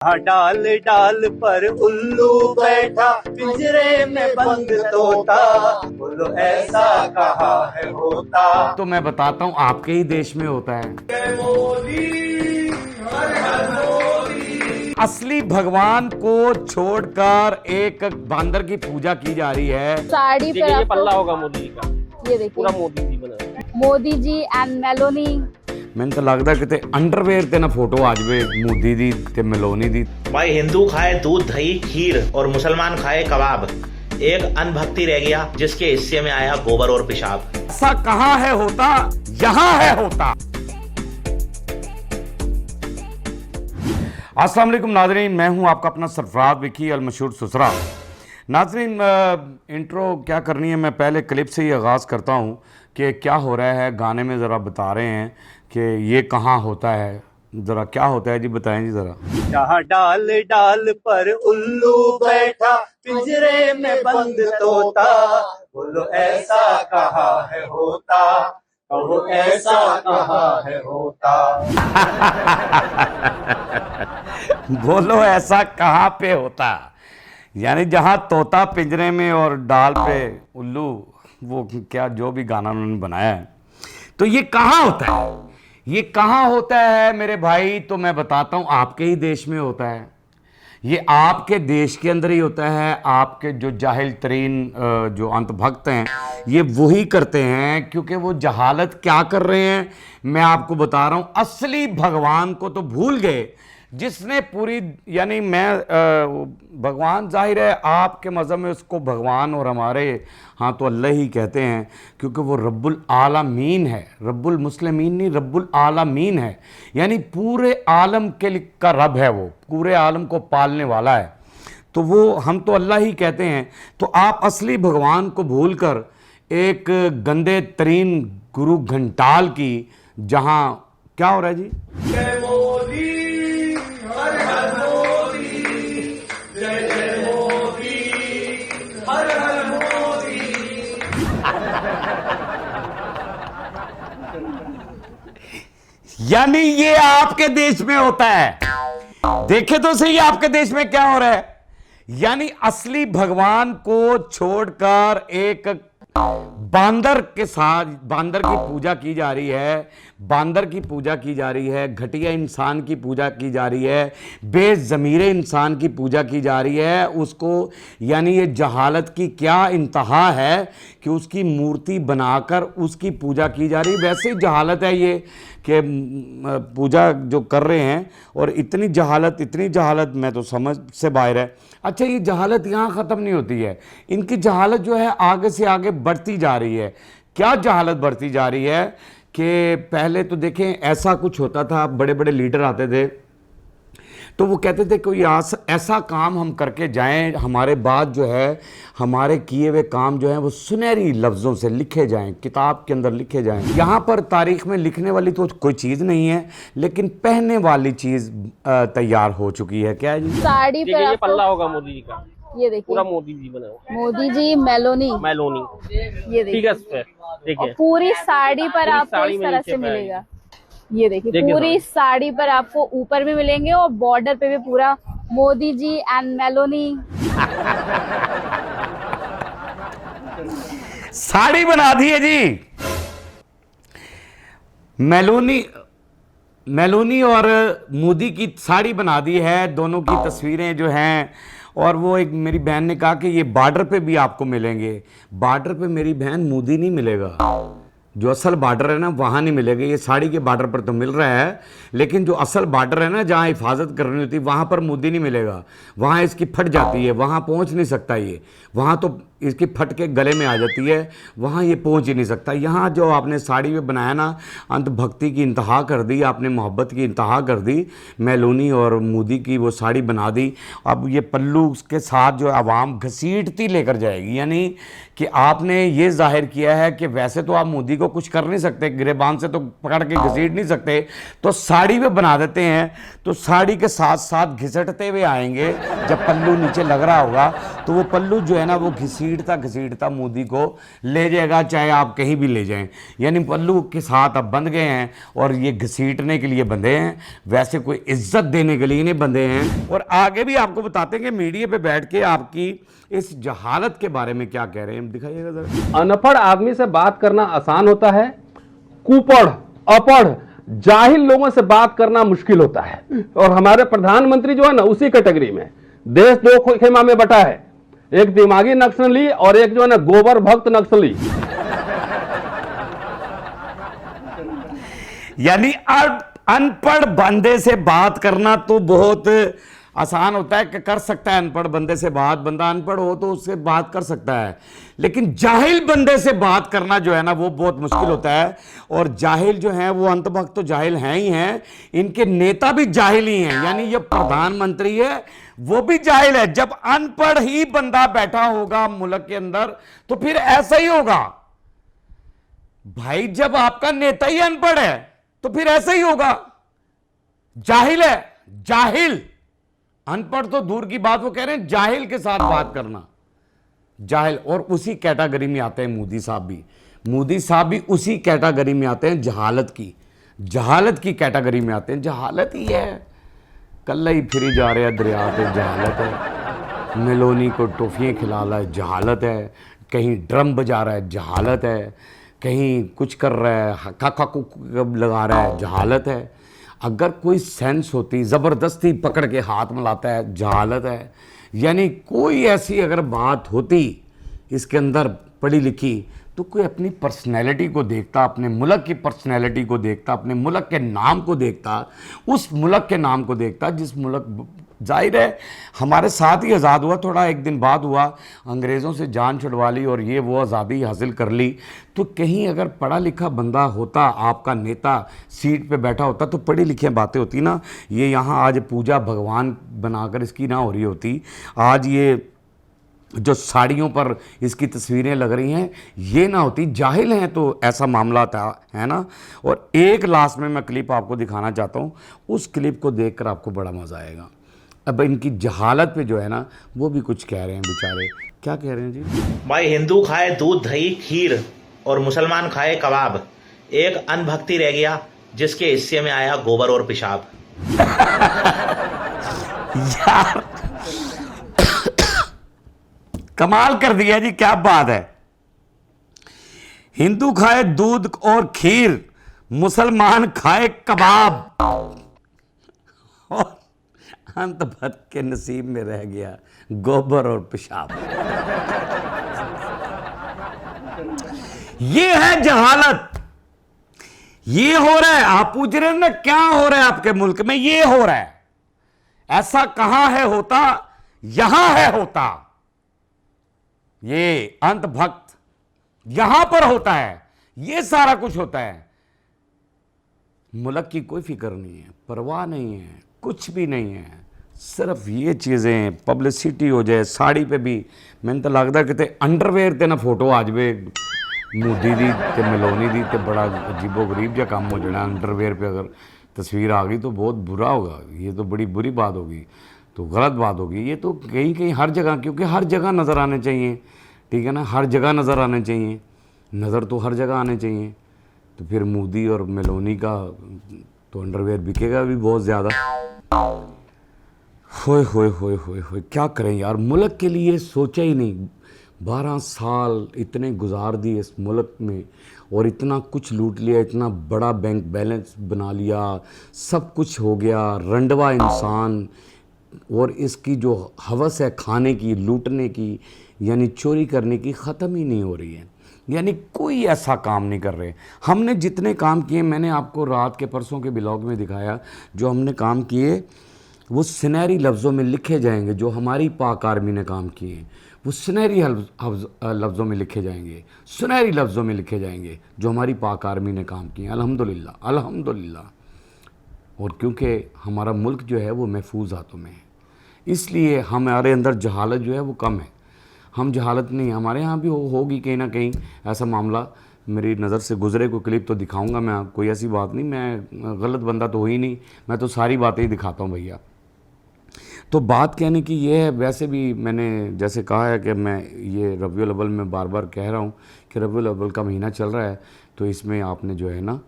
डाल डाल पर उल्लू बैठा पिंजरे में बंद तोता, बोलो ऐसा कहा है होता। तो मैं बताता हूँ आपके ही देश में होता है। असली भगवान को छोड़कर एक बांदर की पूजा की जा रही है। साड़ी पर ये पल्ला होगा मोदी जी का, ये देखिए पूरा मोदी जी बना है। Modi ji and Meloni. मैंने तो लगता किते अंडरवेयर ते ना फोटो आ जावे मोदी दी ते मेलोनी दी। भाई हिंदू खाए दूध दही खीर और मुसलमान खाए कबाब, एक अनभक्ति रह गया जिसके हिस्से में आया गोबर और पेशाब। ऐसा कहाँ है होता, यहाँ है होता। अस्सलाम वालेकुम नाज़रीन, मैं हूं आपका अपना सरफराज विकी अल मशहूर सुसरा। नाज़रीन, इंट्रो क्या करनी है, मैं पहले क्लिप से ही आगाज़ करता हूं कि क्या हो रहा है। गाने में ज़रा बता रहे हैं कि ये कहाँ होता है, ज़रा क्या होता है जी, बताएं जी ज़रा। जहाँ डाल डाल पर उल्लू बैठा पिंजरे में बंद तोता, बोलो ऐसा कहा है होता, कहो ऐसा कहा है होता। बोलो ऐसा कहाँ पे होता, यानी जहाँ तोता पिंजरे में और डाल पे उल्लू, वो क्या जो भी गाना उन्होंने बनाया है, तो ये कहाँ होता है, ये कहाँ होता है मेरे भाई। तो मैं बताता हूँ आपके ही देश में होता है। ये आपके देश के अंदर ही होता है। आपके जो जाहिल तरीन जो अंतभक्त हैं ये वही करते हैं, क्योंकि वो जहालत क्या कर रहे हैं मैं आपको बता रहा हूँ। असली भगवान को तो भूल गए, जिसने पूरी, यानी मैं भगवान जाहिर है आपके मज़हब में उसको भगवान और हमारे हाँ तो अल्लाह ही कहते हैं, क्योंकि वो रब्बुल आलमीन है। रब्बुल मुस्लिमीन नहीं, रब्बुल आलमीन है, यानी पूरे आलम का रब है, वो पूरे आलम को पालने वाला है। तो वो हम तो अल्लाह ही कहते हैं। तो आप असली भगवान को भूलकर एक गंदे तरीन गुरु घंटाल की, जहाँ क्या हो रहा है जी, यानी ये आपके देश में होता है। देखे तो सही आपके देश में क्या हो रहा है। यानी असली भगवान को छोड़कर एक बांदर के साथ बांदर की पूजा की जा रही है, बांदर की पूजा की जा रही है, घटिया इंसान की पूजा की जा रही है, बेज़मीरे इंसान की पूजा की जा रही है उसको। यानी ये जहालत की क्या इंतहा है कि उसकी मूर्ति बनाकर उसकी पूजा की जा रही है। वैसे ही जहालत है ये कि पूजा जो कर रहे हैं, और इतनी जहालत मैं तो समझ से बाहर है। अच्छा, ये जहालत यहाँ ख़त्म नहीं होती है, इनकी जहालत जो है आगे से आगे बढ़ती जा रही है। क्या जहालत बढ़ती जा रही है कि पहले तो देखें ऐसा कुछ होता था, बड़े बड़े लीडर आते थे तो वो कहते थे कोई ऐसा काम हम करके जाएं, हमारे बाद जो है हमारे किए हुए काम जो हैं वो सुनहरी लफ्ज़ों से लिखे जाएं, किताब के अंदर लिखे जाएं। यहाँ पर तारीख़ में लिखने वाली तो कोई चीज़ नहीं है, लेकिन पहनने वाली चीज़ तैयार हो चुकी है। क्या है जी, साड़ी पर ये पल्ला होगा मोदी जी का, ये देखिए पूरा मोदी जी बना है। मोदी जी मेलोनी। मेलोनी, ये ठीक है, देखिए देखिए पूरी साड़ी पर आपको साड़ी इस में तरह नीचे से पे मिलेगा। ये देखिए देखिए पूरी साड़ी पर आपको ऊपर भी मिलेंगे और बॉर्डर पे भी पूरा मोदी जी एंड मेलोनी। साड़ी बना दी है जी, मेलोनी और मोदी की साड़ी बना दी है, दोनों की तस्वीरें जो हैं। और वो एक मेरी बहन ने कहा कि ये बॉर्डर पे भी आपको मिलेंगे। बॉर्डर पे मेरी बहन मोदी नहीं मिलेगा, जो असल बॉर्डर है ना वहाँ नहीं मिलेगा। ये साड़ी के बॉर्डर पर तो मिल रहा है, लेकिन जो असल बॉर्डर है ना जहाँ हिफाजत करनी होती है वहाँ पर मोदी नहीं मिलेगा। वहाँ इसकी फट जाती है, वहाँ पहुँच नहीं सकता ये, वहाँ तो इसकी फट के गले में आ जाती है, वहाँ ये पहुँच ही नहीं सकता। यहाँ जो आपने साड़ी में बनाया ना, अंतभक्ति की इंतहा कर दी आपने, मोहब्बत की इंतहा कर दी। मेलोनी और मोदी की वो साड़ी बना दी। अब ये पल्लू के साथ जो आवाम घसीटती लेकर जाएगी, यानी कि आपने ये जाहिर किया है कि वैसे तो आप मोदी को कुछ कर नहीं सकते, गिरेबान से तो पकड़ के घसीट नहीं सकते, तो साड़ी पे बना देते हैं। तो साड़ी के साथ साथ घिसटते हुए आएंगे, जब पल्लू नीचे लग रहा होगा तो वो पल्लू जो है ना वो घसीटता घसीटता मोदी को ले जाएगा, चाहे आप कहीं भी ले जाएं। यानी पल्लू के साथ अब बंध गए हैं और ये घसीटने के लिए बंधे हैं, वैसे कोई इज्जत देने के लिए नहीं बंधे हैं। और आगे भी आपको बताते हैं कि मीडिया पे बैठ के आपकी इस जहालत के बारे में क्या कह रहे हैं, दिखाइएगा जरा। अनपढ़ आदमी से बात करना आसान होता है, कुपढ़, अपढ़, जाहिल लोगों से बात करना मुश्किल होता है। और हमारे प्रधानमंत्री जो है ना उसी कैटेगरी में। देश दो खेमा में बटा है, एक दिमागी नक्सली और एक जो है ना गोबर भक्त नक्सली। यानी अनपढ़ बंदे से बात करना तो बहुत आसान होता है कि कर सकता है अनपढ़ बंदे से बात, बंदा अनपढ़ हो तो उससे बात कर सकता है, लेकिन जाहिल बंदे से बात करना जो है ना वो बहुत मुश्किल होता है। और जाहिल जो है वो अंतभक्त तो जाहिल हैं ही हैं, इनके नेता भी जाहिल ही हैं। यानी ये प्रधानमंत्री है वो भी जाहिल है। जब अनपढ़ ही बंदा बैठा होगा मुल्क के अंदर तो फिर ऐसा ही होगा भाई। जब आपका नेता ही अनपढ़ है तो फिर ऐसा ही होगा, जाहिल है, जाहिल। अनपढ़ तो दूर की बात, वो कह रहे हैं जाहिल के साथ बात करना, जाहिल। और उसी कैटेगरी में आते हैं मोदी साहब भी। मोदी साहब भी उसी कैटेगरी में आते हैं, जहालत की कैटेगरी में आते हैं। जहालत ही है, कल ही फिरी जा रहे हैं दरिया पे, जहालत है। मेलोनी को टॉफियाँ खिला रहा है, जहालत है। कहीं ड्रम बजा रहा है, जहालत है। कहीं कुछ कर रहा है, हक्का लगा रहा है, जहालत है। अगर कोई सेंस होती, ज़बरदस्ती पकड़ के हाथ मिलाता है, जहालत है। यानी कोई ऐसी अगर बात होती इसके अंदर पढ़ी लिखी तो कोई अपनी पर्सनैलिटी को देखता, अपने मुल्क की पर्सनैलिटी को देखता, अपने मुल्क के नाम को देखता, उस मुल्क के नाम को देखता जिस मुल्क, जाहिर है हमारे साथ ही आज़ाद हुआ, थोड़ा एक दिन बाद हुआ, अंग्रेज़ों से जान छुड़वा ली और ये वो आज़ादी हासिल कर ली। तो कहीं अगर पढ़ा लिखा बंदा होता, आपका नेता सीट पे बैठा होता तो पढ़ी लिखी बातें होती ना। ये यहाँ आज पूजा भगवान बनाकर इसकी ना हो रही होती। आज ये जो साड़ियों पर इसकी तस्वीरें लग रही हैं ये ना होती, जाहिल हैं तो ऐसा मामला था, है ना। और एक लास्ट में मैं क्लिप आपको दिखाना चाहता हूँ, उस क्लिप को देखकर आपको बड़ा मज़ा आएगा। अब इनकी जहालत पे जो है ना वो भी कुछ कह रहे हैं बेचारे। क्या कह रहे हैं जी? भाई हिंदू खाए दूध दही खीर और मुसलमान खाए कबाब, एक अनभक्ति रह गया जिसके हिस्से में आया गोबर और पेशाब। यार कमाल कर दिया जी, क्या बात है। हिंदू खाए दूध और खीर, मुसलमान खाए कबाब, और अंतभक्त के नसीब में रह गया गोबर और पेशाब। ये है जहालत, ये हो रहा है। आप पूछ रहे हैं ना क्या हो रहा है आपके मुल्क में, ये हो रहा है। ऐसा कहां है होता, यहां है होता। ये अंतभक्त यहां पर होता है, ये सारा कुछ होता है। मुल्क की कोई फिक्र नहीं है, परवाह नहीं है, कुछ भी नहीं है। सिर्फ ये चीज़ें पब्लिसिटी हो जाए। साड़ी पे भी मैंने तो लगता कि अंडरवेयर ते ना फोटो आ जाए मोदी दी ते मेलोनी दी, ते बड़ा अजीबो गरीब जहा काम हो जाना। अंडरवेयर पे अगर तस्वीर आ गई तो बहुत बुरा होगा, ये तो बड़ी बुरी बात होगी, तो गलत बात होगी। ये तो कहीं कहीं हर जगह, क्योंकि हर जगह नज़र आने चाहिए, ठीक है ना, हर जगह नज़र आने चाहिए, नज़र तो हर जगह आने चाहिए। तो फिर मोदी और मेलोनी का तो अंडरवेयर बिकेगा भी बहुत ज़्यादा। होए होए होए होए होए, क्या करें यार, मुल्क के लिए सोचा ही नहीं। 12 साल इतने गुजार दिए इस मुल्क में और इतना कुछ लूट लिया, इतना बड़ा बैंक बैलेंस बना लिया, सब कुछ हो गया, रंडवा इंसान। और इसकी जो हवस है खाने की, लूटने की, यानी चोरी करने की, ख़त्म ही नहीं हो रही है। यानी कोई ऐसा काम नहीं कर रहे। हमने जितने काम किए, मैंने आपको रात के परसों के ब्लॉग में दिखाया, जो हमने काम किए वो सुनहरी लफ्ज़ों में लिखे जाएंगे। जो हमारी पाक आर्मी ने काम किए वो सुनहरी लफ्ज़ों में लिखे जाएंगे, सुनहरी लफ्ज़ों में लिखे जाएंगे जो हमारी पाक आर्मी ने काम किए। अल्हम्दुलिल्लाह, अल्हम्दुलिल्लाह। और क्योंकि हमारा मुल्क जो है वो महफूज हाथों में है, इसलिए हमारे अंदर जहालत जो है वो कम है। हम जहालत नहीं, हमारे यहाँ भी होगी कहीं ना कहीं ऐसा मामला, मेरी नज़र से गुजरे कोई क्लिप तो दिखाऊंगा मैं, कोई ऐसी बात नहीं, मैं गलत बंदा तो हो ही नहीं, मैं तो सारी बातें ही दिखाता हूँ भैया। तो बात कहने की ये है, वैसे भी मैंने जैसे कहा है कि मैं ये रबीउल अव्वल में बार बार कह रहा हूँ कि रबीउल अव्वल का महीना चल रहा है, तो इसमें आपने जो है ना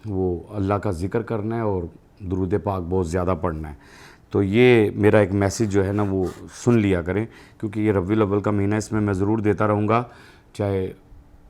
वो अल्लाह का ज़िक्र करना है और दुरूद पाक बहुत ज़्यादा पढ़ना है। तो ये मेरा एक मैसेज जो है ना वो सुन लिया करें, क्योंकि ये रबीउल अव्वल का महीना, इसमें मैं ज़रूर देता रहूँगा, चाहे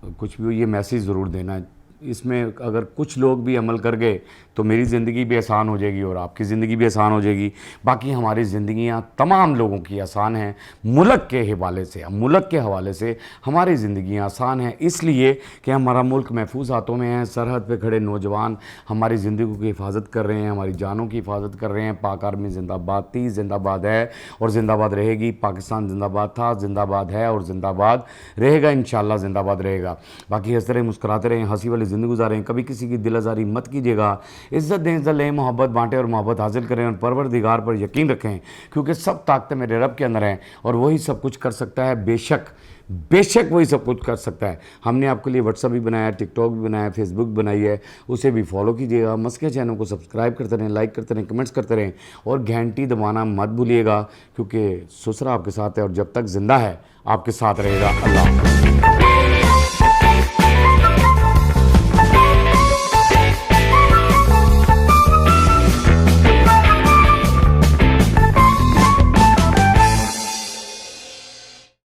कुछ भी हो, ये मैसेज ज़रूर देना है। इसमें अगर कुछ लोग भी अमल कर गए तो मेरी ज़िंदगी भी आसान हो जाएगी और आपकी ज़िंदगी भी आसान हो जाएगी। बाकी हमारी ज़िंदगियां तमाम लोगों की आसान हैं मुल्क के हवाले से, मुल्क के हवाले से हमारी ज़िंदगियां आसान हैं, इसलिए कि हमारा मुल्क महफूज हाथों में है। सरहद पे खड़े नौजवान हमारी ज़िंदगी की हिफाजत कर रहे हैं, हमारी जानों की हिफाजत कर रहे हैं। पाक आर्मी जिंदाबाद थी, जिंदाबाद है और ज़िंदाबाद रहेगी। पाकिस्तान जिंदाबाद था, जिंदाबाद है और ज़िंदाबाद रहेगा, इंशाअल्लाह ज़िंदाबाद रहेगा। बाकी हंसते रहें, मुस्कुराते रहें, हंसी वाली ज़िंदगी गुजारें, कभी किसी की दिल आज़ारी मत कीजिएगा। इज़्ज़त दें, इज़्ज़त लें, मोहब्बत बांटें और मोहब्बत हासिल करें और परवरदिगार पर यकीन रखें, क्योंकि सब ताकतें मेरे रब के अंदर हैं और वही सब कुछ कर सकता है। बेशक वही सब कुछ कर सकता है। हमने आपके लिए व्हाट्सअप भी बनाया, टिकटॉक भी बनाया, फेसबुक बनाई है, उसे भी फॉलो कीजिएगा। मस्के चैनल को सब्सक्राइब करते रहें, लाइक करते रहें, कमेंट्स करते रहें और घंटी दबाना मत भूलिएगा, क्योंकि ससुरा आपके साथ है और जब तक ज़िंदा है आपके साथ रहेगा। अल्लाह।